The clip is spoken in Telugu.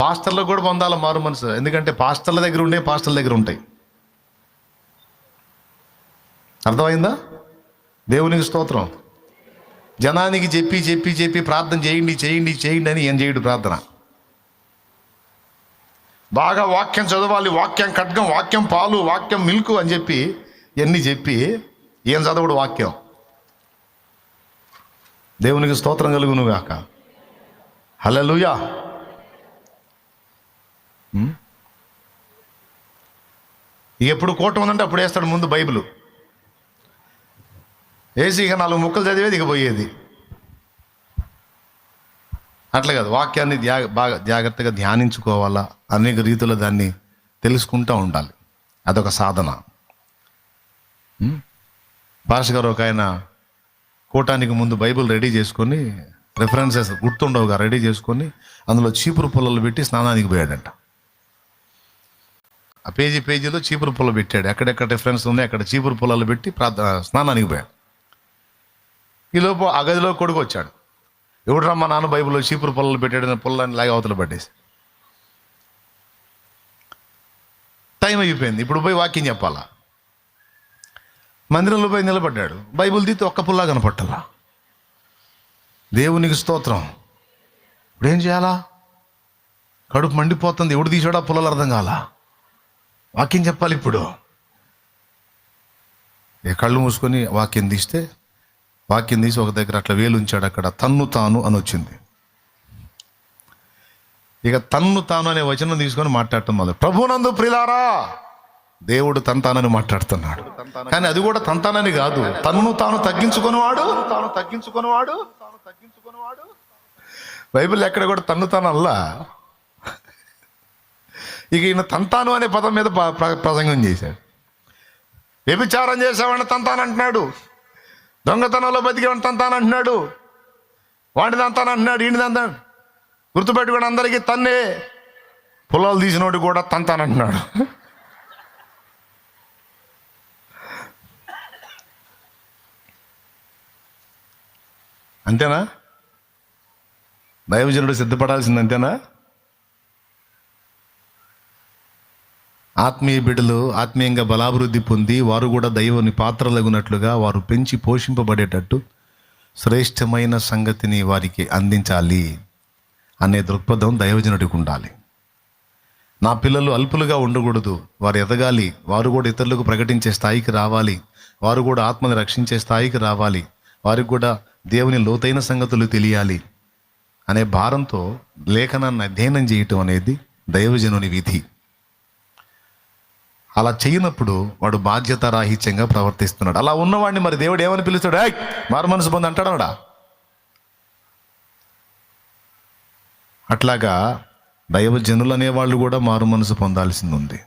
పాస్టర్లకు కూడా పొందాలి మారు మనసు. ఎందుకంటే పాస్టర్ల దగ్గర ఉండే పాస్టర్ల దగ్గర ఉంటాయి. అర్థమైందా? దేవునికి స్తోత్రం. జనానికి చెప్పి చెప్పి చెప్పి ప్రార్థన చేయండి చేయండి చేయండి అని ఏం చేయడు ప్రార్థన. బాగా వాక్యం చదవాలి, వాక్యం ఖడ్గం, వాక్యం పాలు, వాక్యం మిల్క్ అని చెప్పి ఇవన్నీ చెప్పి ఏం చదవడు వాక్యం. దేవునికి స్తోత్రం కలుగును గాక. హల్లెలూయా. ఎప్పుడు కోట ఉందంటే అప్పుడు వేస్తాడు ముందు బైబిల్ వేసి ఇక 4 ముక్కలు చదివేది ఇక పోయేది. అట్లా కాదు, వాక్యాన్ని బాగా జాగ్రత్తగా ధ్యానించుకోవాలా, అనేక రీతిలో దాన్ని తెలుసుకుంటూ ఉండాలి. అదొక సాధన. భాష గారు ఒక ఆయన కూటానికి ముందు బైబిల్ రెడీ చేసుకొని, రెఫరెన్సెస్ గుర్తుండవుగా రెడీ చేసుకొని అందులో చీపురు పుల్లలు పెట్టి స్నానానికి పోయాడంట. ఆ పేజీలో చీపురు పుల్ల పెట్టాడు. ఎక్కడెక్కడ రెఫరెన్స్ ఉన్నాయి అక్కడ చీపురు పుల్లలు పెట్టి స్నానానికి పోయాడు. ఈలోపు ఆ గదిలో కొడుకు వచ్చాడు. ఎవడు రమ్మా నాన్న బైబిల్లో చీపురు పుల్లలు పెట్టాడు, పుల్లని లాగా అవతల పట్టేసి. టైం అయిపోయింది, ఇప్పుడు పోయి వాక్యం చెప్పాలా. మందిరంలో పోయి నిలబడ్డాడు. బైబిల్ తీస్తే ఒక్క పుల్లా కనపట్టాలా. దేవునికి స్తోత్రం. ఇప్పుడు ఏం చేయాలా? కడుపు మండిపోతుంది. ఎవడు తీసాడా పుల్లలు అర్థం కాలా. వాక్యం చెప్పాలి. ఇప్పుడు కళ్ళు మూసుకొని వాక్యం తీసి ఒక దగ్గర అట్లా వేలు ఉంచాడు. అక్కడ తన్ను తాను అని వచ్చింది. ఇక తన్ను తాను అనే వచనం తీసుకొని మాట్లాడటం మొదలు. ప్రభునందు ప్రియులారా, దేవుడు తంతానని మాట్లాడుతున్నాడు. కానీ అది కూడా తంతానని కాదు, తన్ను తాను తగ్గించుకునేవాడు. బైబిల్ ఎక్కడ కూడా తన్ను తాను అల్లా. ఇక ఈయన తంతాను అనే పదం మీద ప్రసంగం చేశాడు. వ్యభిచారం చేసేవాడిని తంతానంటున్నాడు, దొంగతనంలో బతికేవాడిని తంతానంటున్నాడు, వాడిని తంతానంటున్నాడు, ఈయన తంతాను. గుర్తుపెట్టుకోండి, అందరికీ తన్నే. పొలాలు తీసినోడు కూడా తంతానంటున్నాడు. అంతేనా? దైవజనుడు సిద్ధపడాల్సింది అంతేనా? ఆత్మీయ బిడ్డలు ఆత్మీయంగా బలాభివృద్ధి పొంది వారు కూడా దైవుని పాత్రలగునట్లుగా వారు పెంచి పోషింపబడేటట్టు శ్రేష్టమైన సంగతిని వారికి అందించాలి అనే దృక్పథం దైవజనుడికి ఉండాలి. నా పిల్లలు అల్పులుగా ఉండకూడదు, వారు ఎదగాలి, వారు కూడా ఇతరులకు ప్రకటించే స్థాయికి రావాలి, వారు కూడా ఆత్మని రక్షించే స్థాయికి రావాలి, వారికి కూడా దేవుని లోతైన సంగతులు తెలియాలి అనే భారంతో లేఖనాన్ని అధ్యయనం చేయటం అనేది దైవజనుని విధి. అలా చేయనప్పుడు వాడు బాధ్యత రాహిత్యంగా ప్రవర్తిస్తున్నాడు. అలా ఉన్నవాడిని మరి దేవుడు ఏమని పిలుస్తాడు? మారు మనసు పొంది అంటాడా? అట్లాగా దైవజనులు అనేవాళ్ళు కూడా మారు మనసు పొందాల్సింది ఉంది.